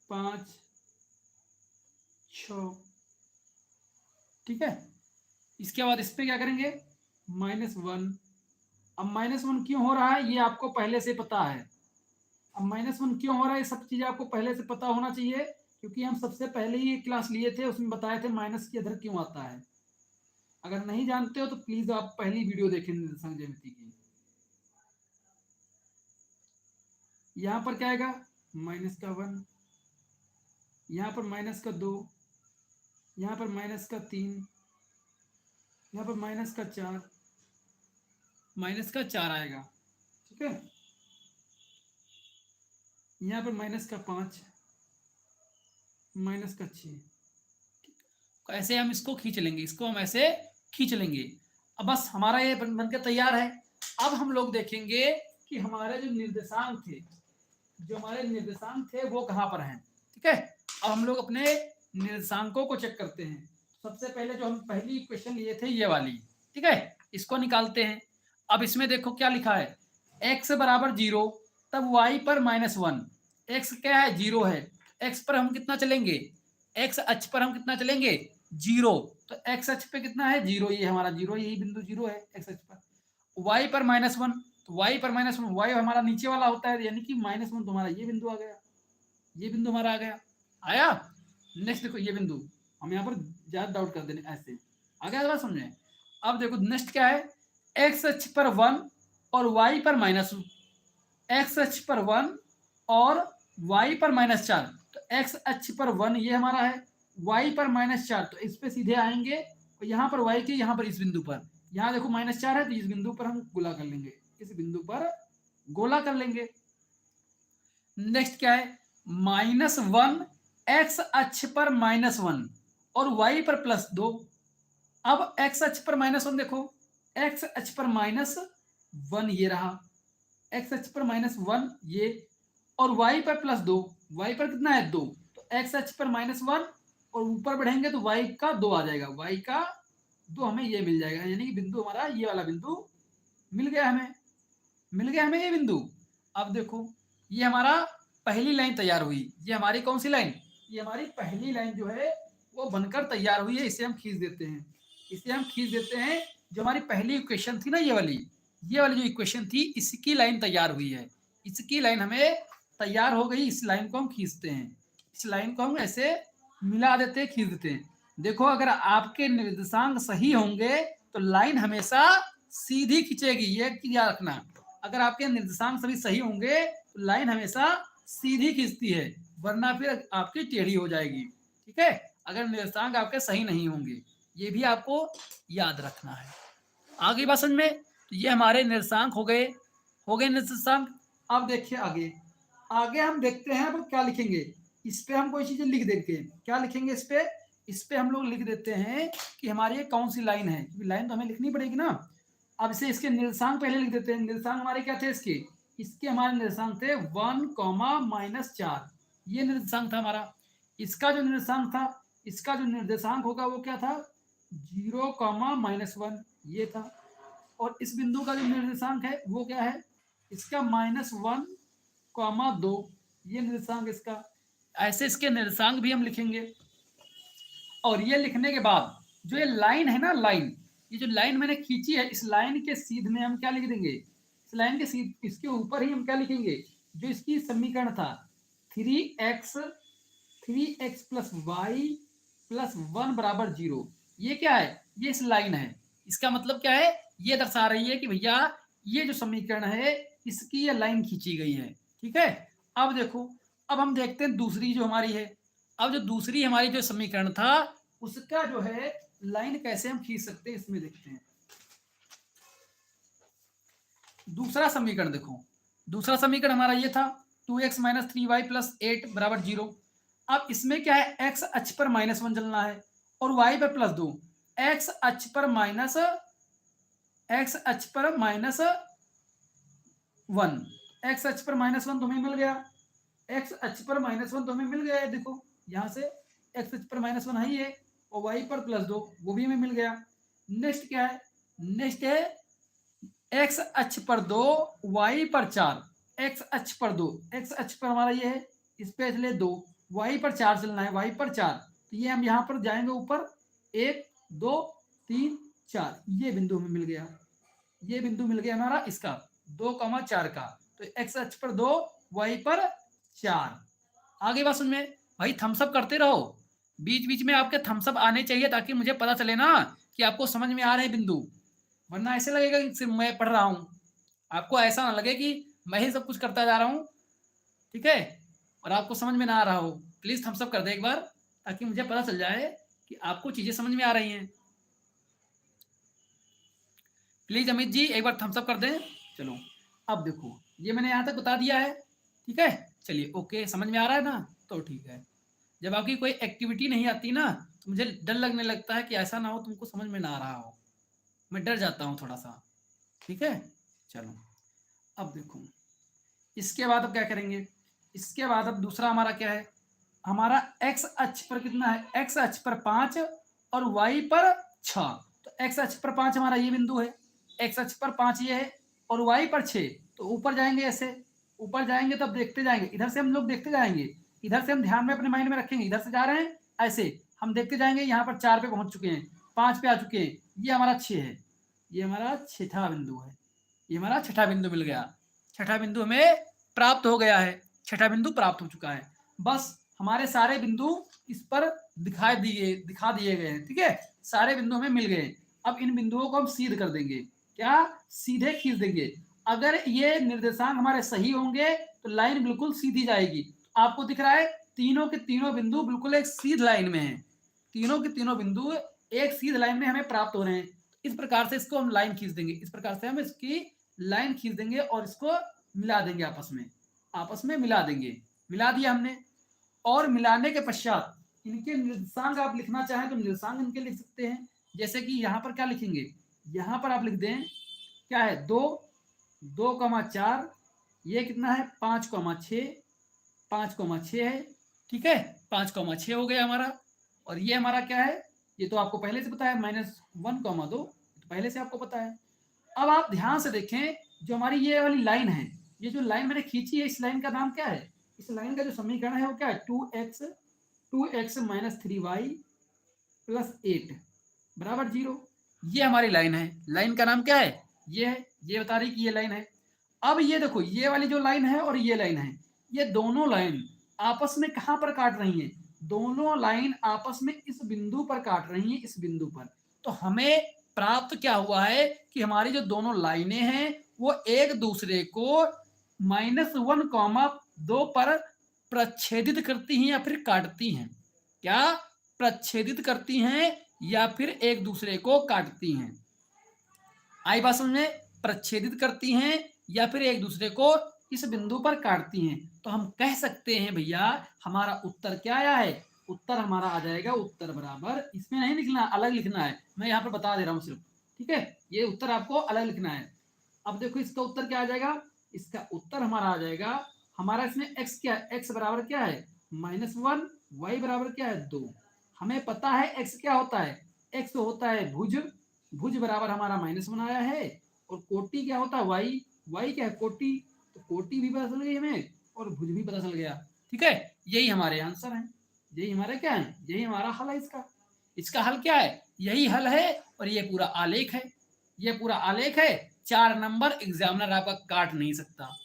5, 6, ठीक है। इसके बाद इस पे क्या करेंगे, -1। अब -1 क्यों हो रहा है, ये आपको पहले से पता है। अब -1 क्यों हो रहा है, ये सब चीज़ें आपको पहले से पता होना चाहिए, क्योंकि हम सबसे पहले ही क्लास लिए थे, उसमें बताए थे माइनस की इधर क्यों आता है। अगर नहीं जानते हो तो प्लीज आप पहली वीडियो देखें निर्देशांक ज्यामिति की। यहाँ पर क्या आएगा, -1, यहाँ पर -2, यहाँ पर -3, यहाँ पर -4, -4 आएगा, ठीक है। यहाँ पर -5, -6, ऐसे हम इसको खींच लेंगे, इसको हम ऐसे खींच लेंगे। अब बस हमारा ये बन के तैयार है। अब हम लोग देखेंगे कि हमारे जो निर्देशांक थे, जो हमारे निर्देशांक थे वो कहाँ पर हैं, ठीक है। अब हम लोग अपने निर्देशांकों को चेक करते हैं। सबसे पहले जो हम पहली इक्वेशन लिए थे ये वाली, ठीक है, इसको निकालते हैं। अब इसमें देखो क्या लिखा है, x बराबर 0, तब y पर -1। x क्या है, 0 है, x पर हम कितना चलेंगे, x अक्ष पर हम कितना चलेंगे, 0। तो x अक्ष पे कितना है, 0, ये हमारा 0, यही बिंदु 0 है x अक्ष पर। y पर -1, तो y पर -1, y हमारा नीचे वाला होता है, यानी कि -1 तुम्हारा ये बिंदु आ गया, ये बिंदु हमारा आ गया, आया। नेक्स्ट देखो ये बिंदु, हम यहाँ पर ज्यादा डाउट कर देने, ऐसे आ गया, बात समझे। अब देखो नेक्स्ट क्या है, x अक्ष पर 1 और y पर -2, x अक्ष पर 1 और y पर -4, तो x अक्ष पर 1 ये हमारा है, y पर -4, तो इस पे सीधे आएंगे और यहाँ पर y के, यहाँ पर इस बिंदु पर, यहाँ देखो -4 है, तो इस बिंदु पर हम गोला कर लेंगे, इस बिंदु पर गोला कर लेंगे। नेक्स्ट क्या है, -1 x अक्ष पर -1 और y पर +2। अब x अक्ष पर -1 देखो, x अक्ष पर -1 ये रहा, x अक्ष पर -1 ये, और y पर +2, y पर कितना है 2, तो x अक्ष पर -1 और ऊपर बढ़ेंगे तो y का 2 आ जाएगा, y का 2 हमें ये मिल जाएगा, यानी कि बिंदु हमारा ये वाला बिंदु मिल गया हमें, मिल गया हमें ये बिंदु। अब देखो ये हमारा पहली लाइन तैयार हुई, ये हमारी कौन सी लाइन, ये हमारी पहली लाइन जो है वो बनकर तैयार हुई है, इसे हम खींच देते हैं, इसे हम खींच देते हैं। जो हमारी पहली इक्वेशन थी ना, ये वाली जो इक्वेशन थी, इसकी लाइन तैयार हुई है, इसकी लाइन हमें तैयार हो गई, इस लाइन को हम खींचते हैं, इस लाइन को हम ऐसे मिला देते हैं, खींच देते हैं। देखो अगर आपके निर्देशांक सही होंगे तो लाइन हमेशा सीधी खींचेगी, ये याद रखना। अगर आपके निर्देशांक सभी सही होंगे तो लाइन हमेशा सीधी खींचती है, वरना फिर आपकी टेढ़ी हो जाएगी, ठीक है, अगर निर्देशांक आपके सही नहीं होंगे, ये भी आपको याद रखना है। आगे बात समझ में, तो ये हमारे निर्देशांक हो गए, निर्देशांक। अब देखिए आगे, आगे हम देखते हैं अब क्या लिखेंगे, इस पे हम कोई चीजें लिख देंगे, क्या लिखेंगे इस पे हम लोग लिख देते हैं कि हमारी ये कौन सी लाइन है, क्योंकि लाइन तो हमें लिखनी पड़ेगी ना। अब इसे इसके निर्देशांक पहले लिख देते हैं, निर्देशांक हमारे क्या थे इसके हमारे निर्देशांक थे 1, -4, ये निर्देशांक था हमारा। इसका जो निर्देशांक था, इसका जो निर्देशांक होगा वो क्या था, 0, -1 ये था। और इस बिंदु का जो निर्देशांक है वो क्या है, इसका -1, 2 ये निर्देशांक इसका। ऐसे इसके निर्देशांक भी हम लिखेंगे। और ये लिखने के बाद जो ये लाइन है ना, लाइन, ये जो लाइन मैंने खींची है, इस लाइन के सीध में हम क्या लिख देंगे, इस लाइन के सीध, इसके ऊपर ही हम क्या लिखेंगे, जो इसकी समीकरण था 3x + y + 1 = 0, ये क्या है, ये इस लाइन है, इसका मतलब क्या है, ये दर्शा रही है कि भैया ये जो समीकरण है इसकी ये लाइन खींची गई है, ठीक है। अब देखो, अब हम देखते हैं दूसरी जो हमारी है, अब जो दूसरी हमारी जो समीकरण था उसका जो है लाइन कैसे हम खींच सकते हैं इसमें देखते हैं। दूसरा समीकरण देखो, दूसरा समीकरण हमारा ये था 2x माइनस 3y प्लस 8 बराबर 0। अब इसमें क्या है, x अक्ष पर -1 चलना है और y पर +2। x अक्ष पर माइनस x अक्ष पर -1, x अक्ष पर -1 तुम्हें मिल गया, x अक्ष पर -1 तुम्हें मिल गया है। देखो यहाँ से x अक्ष पर -1 है ही है और y पर +2 वो भी हमें मिल गया। नेक्स्ट क्या है, नेक्स्ट है x अक्ष पर 2 y पर 4, x अक्ष पर 2, x अक्ष पर हमारा ये है, इस पे चले 2, y पर 4 चलना है, y पर 4, तो ये हम यहाँ पर जाएंगे ऊपर 1 2 3 4, ये बिंदु हमें मिल गया, ये बिंदु मिल गया हमारा इसका 2,4 का। तो x अक्ष पर 2 y पर 4। आगे बात सुन में भाई, थम्सअप करते रहो, बीच बीच में आपके थम्सअप आने चाहिए ताकि मुझे पता चले ना कि आपको समझ में आ रहे हैं बिंदु, वरना ऐसे लगेगा कि सिर्फ मैं पढ़ रहा हूं, आपको ऐसा ना लगे कि मैं ही सब कुछ करता जा रहा हूं, ठीक है, और आपको समझ में ना आ रहा हो। प्लीज थम्सअप कर दे एक बार ताकि मुझे पता चल जाए कि आपको चीजें समझ में आ रही हैं। प्लीज अमित जी एक बार थम्सअप कर दें। चलो अब देखो ये मैंने यहाँ तक बता दिया है, ठीक है, चलिए ओके, समझ में आ रहा है ना, तो ठीक है। जब आपकी कोई एक्टिविटी नहीं आती ना तो मुझे डर लगने लगता है कि ऐसा ना हो तुमको समझ में ना आ रहा हो, मैं डर जाता हूँ थोड़ा सा, ठीक है। चलो अब देखो इसके बाद अब क्या करेंगे, इसके बाद अब दूसरा हमारा क्या है, हमारा x अक्ष पर कितना है, x अक्ष पर 5 और y पर 6। तो x अक्ष पर 5 हमारा ये बिंदु है, x अक्ष पर 5 ये है और y पर 6। तो ऊपर जाएंगे, ऐसे ऊपर जाएंगे तब देखते जाएंगे, इधर से हम लोग देखते जाएंगे, इधर से हम ध्यान में अपने माइंड में रखेंगे, इधर से जा रहे हैं ऐसे हम देखते जाएंगे, यहाँ पर 4 पे पहुंच चुके हैं, 5 पे आ चुके हैं, ये हमारा 6 है, ये हमारा छठा बिंदु है, ये हमारा छठा बिंदु मिल गया, छठा बिंदु हमें प्राप्त हो गया है, छठा बिंदु प्राप्त हो चुका है। बस हमारे सारे बिंदु इस पर दिखा दिए गए हैं, ठीक है, सारे बिंदु हमें मिल गए। अब इन बिंदुओं को हम सीध कर देंगे, क्या सीधे खींच देंगे। अगर ये निर्देशांक हमारे सही होंगे तो लाइन बिल्कुल सीधी जाएगी। आपको दिख रहा है तीनों के तीनों बिंदु बिल्कुल एक सीध लाइन में है, तीनों के तीनों बिंदु एक सीध लाइन में हमें प्राप्त हो रहे हैं। इस प्रकार से इसको हम लाइन खींच देंगे, इस प्रकार से हम इसकी लाइन खींच देंगे और इसको मिला देंगे, आपस में मिला देंगे, मिला दिया हमने। और मिलाने के पश्चात इनके निर्देशांक आप लिखना चाहें तो निर्देशांक इनके लिख सकते हैं, जैसे कि यहाँ पर क्या लिखेंगे, यहाँ पर आप लिख दें क्या है 2 2,4, ये कितना है 5,6, 5,6 है, ठीक है, 5,6 हो गया हमारा। और ये हमारा क्या है, ये तो आपको पहले से पता है -1,2, तो पहले से आपको पता है। अब आप ध्यान से देखें, जो हमारी ये वाली लाइन है, ये जो लाइन मैंने खींची है, इस लाइन का नाम क्या है, इस लाइन का जो समीकरण है वो क्या है, 2x माइनस 3y प्लस 8 बराबर 0। ये हमारी लाइन है, लाइन का नाम क्या है, ये है, ये बता रही कि ये लाइन है। अब ये देखो ये वाली जो लाइन है और ये लाइन है, ये दोनों लाइन आपस में कहां पर काट रही हैं, दोनों लाइन आपस में इस बिंदु पर काट रही हैं, इस बिंदु पर। तो हमें प्राप्त क्या हुआ है कि हमारी जो दोनों लाइनें हैं वो एक दूसरे को -1,2 पर प्रच्छेदित करती हैं या फिर काटती हैं, क्या प्रच्छेदित करती हैं या फिर एक दूसरे को काटती हैं। आई बात समझ में, प्रच्छेदित करती हैं या फिर एक दूसरे को इस बिंदु पर काटती हैं। तो हम कह सकते हैं भैया हमारा उत्तर क्या आया है, उत्तर हमारा आ जाएगा, उत्तर बराबर, इसमें नहीं लिखना, अलग लिखना है, मैं यहाँ पर बता दे रहा हूँ सिर्फ, ठीक है, ये उत्तर आपको अलग लिखना है। अब देखो इसका उत्तर क्या आ जाएगा, इसका उत्तर हमारा आ जाएगा, हमारा इसमें x क्या है, x बराबर क्या है -1, y बराबर क्या है 2। हमें पता है x क्या होता है, x होता है भुज, भुज बराबर हमारा -1 आया है, और कोटि क्या होता है y, y क्या है कोटि, तो कोटि भी पता चल गई हमें और भुज भी पता चल गया, ठीक है। यही हमारे आंसर है, यही हमारा क्या है, यही हमारा हल है इसका। इसका हल क्या है, यही हल है, और ये पूरा आलेख है, ये पूरा आलेख है। 4 नंबर एग्जामिनर आपका काट नहीं सकता,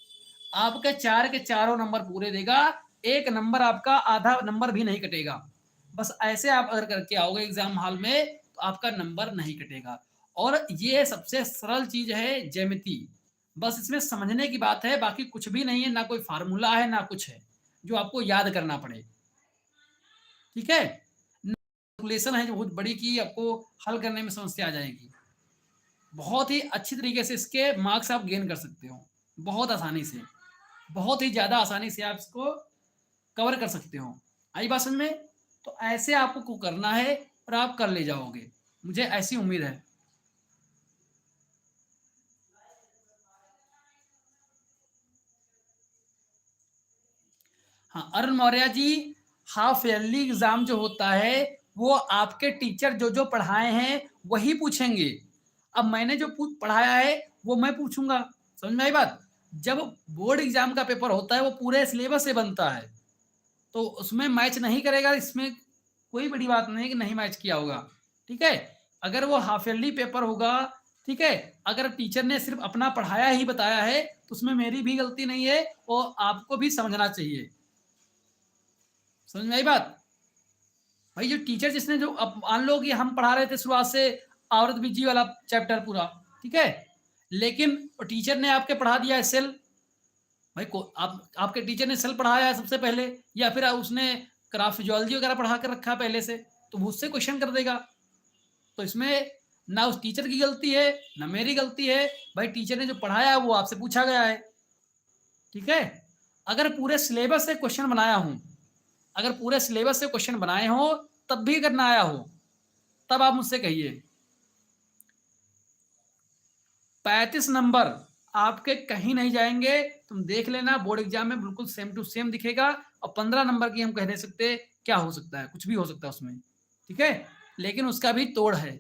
आपके 4 के चारों नंबर पूरे देगा, 1 नंबर आपका आधा नंबर भी नहीं कटेगा। बस ऐसे आप अगर करके आओगे एग्जाम हॉल में तो आपका नंबर नहीं कटेगा। और ये सबसे सरल चीज है ज्यामिति, बस इसमें समझने की बात है, बाकी कुछ भी नहीं है, ना कोई फार्मूला है ना कुछ है जो आपको याद करना पड़े। ठीक है, कैलकुलेशन है जो बहुत बड़ी की आपको हल करने में समस्या आ जाएगी। बहुत ही अच्छी तरीके से इसके मार्क्स आप गेन कर सकते हो, बहुत आसानी से, बहुत ही ज़्यादा आसानी से आप इसको कवर कर सकते हो। आई बात समझ में? तो ऐसे आपको करना है और आप कर ले जाओगे, मुझे ऐसी उम्मीद है। हाँ, Arun Maurya ji, half yearly exam जो होता है वो आपके टीचर जो जो पढ़ाए हैं वही पूछेंगे। अब मैंने जो पढ़ाया है वो मैं पूछूंगा, समझ में आई बात? जब बोर्ड एग्जाम का पेपर होता है वो पूरे सिलेबस से बनता है, तो उसमें मैच नहीं करेगा, इसमें कोई बड़ी बात नहीं है कि नहीं मैच किया होगा। ठीक है, अगर वो हाफ ईयरली पेपर होगा, ठीक है, अगर टीचर ने सिर्फ अपना पढ़ाया ही बताया है तो उसमें मेरी भी गलती नहीं है और आपको भी समझना चाहिए। समझ में आई बात? भाई जो टीचर जिसने जो अब मान लो कि हम पढ़ा रहे थे शुरुआत से औरत बीजी वाला चैप्टर पूरा, ठीक है, लेकिन टीचर ने आपके पढ़ा दिया है सेल। भाई को आप आपके टीचर ने सेल पढ़ाया है सबसे पहले, या फिर उसने क्राफ्ट फिजियोलॉजी वगैरह पढ़ा कर रखा है पहले से, तो वो उससे क्वेश्चन कर देगा। तो इसमें ना उस टीचर की गलती है ना मेरी गलती है, भाई टीचर ने जो पढ़ाया है वो आपसे पूछा गया है। ठीक है, अगर पूरे सिलेबस से क्वेश्चन बनाया हूं, अगर पूरे सिलेबस से क्वेश्चन बनाए हो तब भी करना आया हो, तब आप मुझसे कहिए। 35 नंबर आपके कहीं नहीं जाएंगे, तुम देख लेना बोर्ड एग्जाम में बिल्कुल सेम टू सेम दिखेगा। और 15 नंबर की हम कह नहीं सकते, क्या हो सकता है, कुछ भी हो सकता है उसमें। ठीक है, लेकिन उसका भी तोड़ है,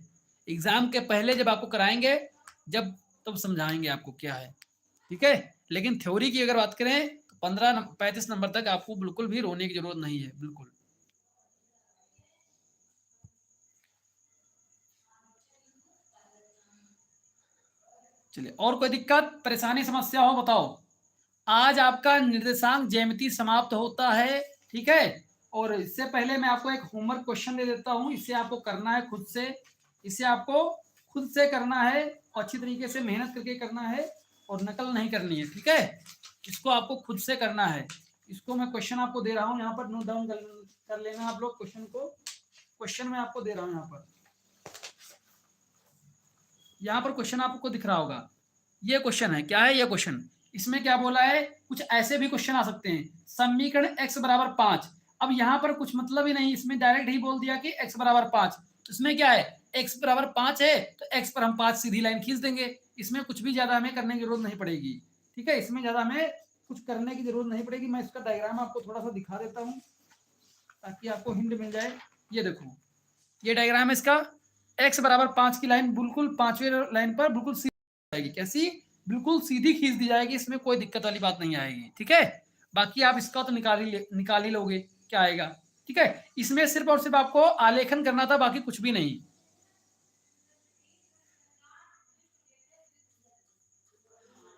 एग्जाम के पहले जब आपको कराएंगे, जब तब समझाएंगे आपको क्या है। ठीक है, लेकिन थ्योरी की अगर बात करें तो 35 नंबर तक आपको बिल्कुल भी रोने की जरूरत नहीं है, बिल्कुल। चलिए, और कोई दिक्कत परेशानी समस्या हो बताओ। आज आपका निर्देशांक ज्यामिति समाप्त होता है। ठीक है, और इससे पहले मैं आपको एक होमवर्क क्वेश्चन दे देता हूं, इसे आपको करना है खुद से, इसे आपको खुद से करना है, अच्छी तरीके से मेहनत करके करना है और नकल नहीं करनी है। ठीक है, इसको आपको खुद से करना है। इसको मैं क्वेश्चन आपको दे रहा हूं, यहाँ पर नोट डाउन कर लेना आप लोग क्वेश्चन को। क्वेश्चन मैं आपको दे रहा हूं, यहाँ पर क्वेश्चन आपको दिख रहा होगा। ये क्वेश्चन है, क्या है ये क्वेश्चन, इसमें क्या बोला है, कुछ ऐसे भी क्वेश्चन आ सकते हैं। समीकरण x बराबर 5, अब यहाँ पर कुछ मतलब ही नहीं, इसमें डायरेक्ट ही बोल दिया कि x बराबर 5, तो इसमें क्या है, x बराबर 5 है तो x पर हम 5 सीधी लाइन खींच देंगे, इसमें कुछ भी ज्यादा हमें करने की जरूरत नहीं पड़ेगी। ठीक है, इसमें ज्यादा हमें कुछ करने की जरूरत नहीं पड़ेगी। मैं इसका डायग्राम आपको थोड़ा सा दिखा देता हूँ ताकि आपको हिंट मिल जाए। ये देखो, ये डायग्राम है इसका, x बराबर 5 की लाइन बिल्कुल 5वीं लाइन पर बिल्कुल सीधी जाएगी, कैसी, बिल्कुल सीधी खींच दी जाएगी, इसमें कोई दिक्कत वाली बात नहीं आएगी। ठीक है, बाकी आप इसका तो निकाल ही लोगे क्या आएगा। ठीक है, इसमें सिर्फ और सिर्फ आपको आलेखन करना था, बाकी कुछ भी नहीं।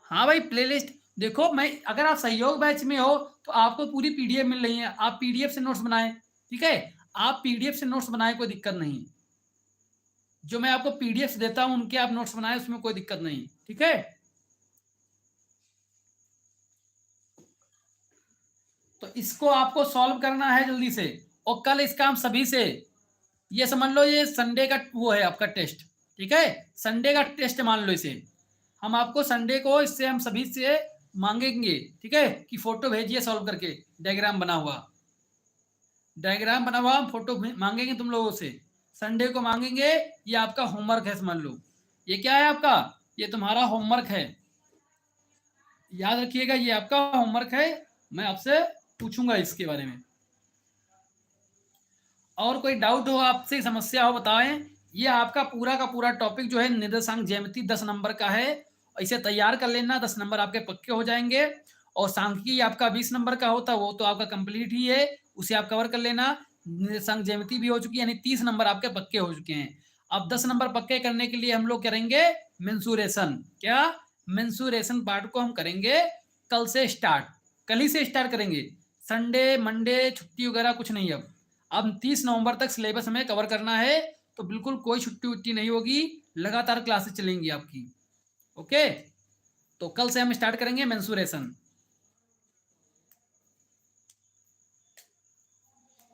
हाँ भाई, प्लेलिस्ट देखो, मैं अगर आप सहयोग बैच में हो तो आपको पूरी पीडीएफ मिल रही है, आप पीडीएफ से नोट्स बनाएं। ठीक है, आप पीडीएफ से नोट्स बनाएं, कोई दिक्कत नहीं। जो मैं आपको पीडीएफ देता हूं उनके आप नोट्स बनाए, उसमें कोई दिक्कत नहीं। ठीक है, तो इसको आपको सॉल्व करना है जल्दी से, और कल इसका हम सभी से, ये समझ लो ये संडे का वो है आपका टेस्ट। ठीक है, संडे का टेस्ट मान लो इसे, हम आपको संडे को इससे हम सभी से मांगेंगे। ठीक है, कि फोटो भेजिए सॉल्व करके, डायग्राम बना हुआ, डायग्राम बना हुआ हम फोटो मांगेंगे तुम लोगों से, संडे को मांगेंगे। ये आपका होमवर्क है समझ लो, ये क्या है आपका, ये तुम्हारा होमवर्क है, याद रखिएगा ये आपका होमवर्क है। मैं आपसे पूछूंगा इसके बारे में, और कोई डाउट हो आपसे, समस्या हो बताएं। ये आपका पूरा का पूरा टॉपिक जो है निर्देशांक ज्यामिति 10 नंबर का है, इसे तैयार कर लेना, 10 नंबर आपके पक्के हो जाएंगे। और सांख्यिकी आपका 20 नंबर का होता है, वो तो आपका कंप्लीट ही है, उसे आप कवर कर लेना। निर्देशांक ज्यामिति भी हो चुकी है, यानी 30 नंबर आपके पक्के हो चुके हैं। अब 10 नंबर पक्के करने के लिए हम लोग करेंगे मेंसुरेशन। क्या, मेंसुरेशन पार्ट को हम करेंगे कल से स्टार्ट, कल ही से स्टार्ट करेंगे, संडे मंडे छुट्टी वगैरह कुछ नहीं। अब 30 नवंबर तक सिलेबस हमें कवर करना है, तो बिल्कुल कोई छुट्टी उट्टी नहीं होगी, लगातार क्लासेस चलेंगी आपकी। ओके, तो कल से हम स्टार्ट करेंगे मेंसुरेशन।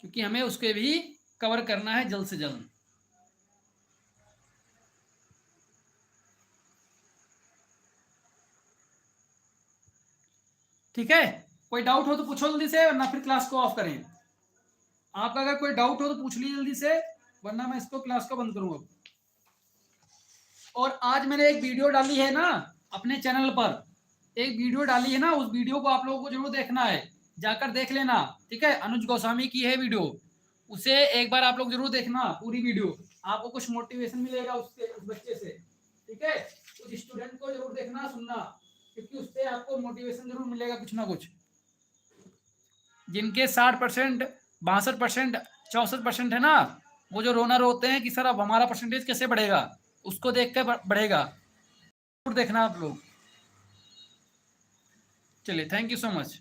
क्योंकि हमें उसके भी कवर करना है जल्द से जल्द। ठीक है, कोई डाउट हो तो पूछो जल्दी से, वरना फिर क्लास को ऑफ करें। आपका अगर कोई डाउट हो तो पूछ लीजिए जल्दी से, वरना मैं इसको क्लास को बंद करूंगा। और आज मैंने एक वीडियो डाली है ना अपने चैनल पर, एक वीडियो डाली है ना, उस वीडियो को आप लोगों को जरूर देखना है, जाकर देख लेना। ठीक है, अनुज गोस्वामी की है वीडियो, उसे एक बार आप लोग जरूर देखना पूरी वीडियो, आपको कुछ मोटिवेशन मिलेगा उससे, उस बच्चे से। ठीक है, उस स्टूडेंट को जरूर देखना सुनना, क्योंकि उससे आपको मोटिवेशन जरूर मिलेगा कुछ ना कुछ। जिनके 60%, 62%, 64% है ना, वो जो रोना रोते हैं कि सर अब हमारा परसेंटेज कैसे बढ़ेगा, उसको देख कर बढ़ेगा, जरूर देखना आप लोग। चलिए, थैंक यू सो मच।